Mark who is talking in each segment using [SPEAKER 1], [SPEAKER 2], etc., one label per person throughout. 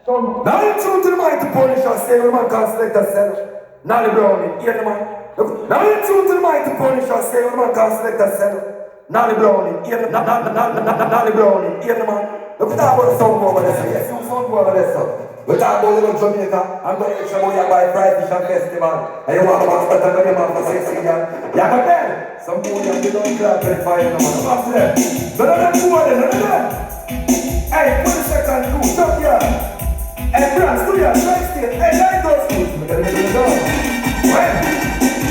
[SPEAKER 1] Now you tune to the mighty Punisha, say every man can select a cell. Nally Brownie, hear the man. Now you tune to the mighty Punisha, say every man can select a cell. Nally Brownie, hear the Nally Brownie, hear the man. Look at that about some over there, yes, you some over there, sir. We talk about little Jamaica, I'm going to show you by Friday Fish and Festival. And you want to watch better than your man for 6 years. You can tell. Some boy you don't clap and fire no man. Come there. None of them boy, none of them. Hey, 20 seconds, do, stop here. Hey, Brand, studio, tri-state. Hey, light those schools. We're going to do the door. When?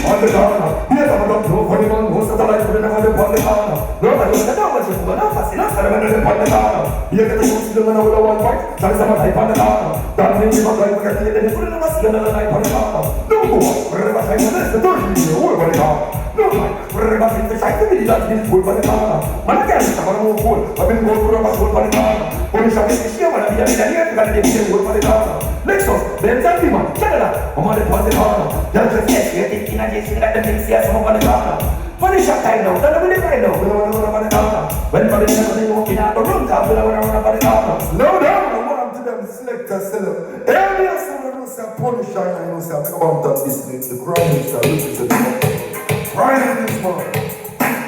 [SPEAKER 1] On the corner. Yes, I'm not no funny man. Most of the life we're never on the corner. No, I don't know what you're doing. I'm fast enough. I'm going to on the corner. You get the shoes to the man with a one point. Try some life on the corner. Don't think you're going to get it. Then you put it in the skin of the life on the corner. No, go on. Wherever I can listen, don't you know what the corner. No, man. Wherever I can fish, I can be that in full on the corner. Man, I can't. I'm going to move full. I've been going through a full on the corner. Punisha is the shame. I'm going to be a millionaire. I'm going to be a full on the corner. Lexus, Benz and Beamer, Canada. I'm on the corner. Don't just get it in a just like the things here, some on the corner. Punisha time now, don't believe I know. We don't run up on the corner. When Punisha is walking out the room, we don't run up on the corner. No, no, I want to them select a seller. Earlier, someone who said Punisha, I know, say, come on, that this is the ground, it's a little bit. Right in this man.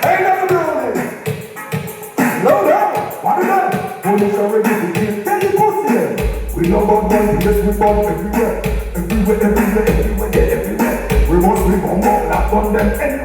[SPEAKER 1] Ain't never doing it. No, no, what is that? Punisha ready to give. Tell you pussy them. We know about money, yes, we born everywhere. Everywhere. We must live on more, not on them.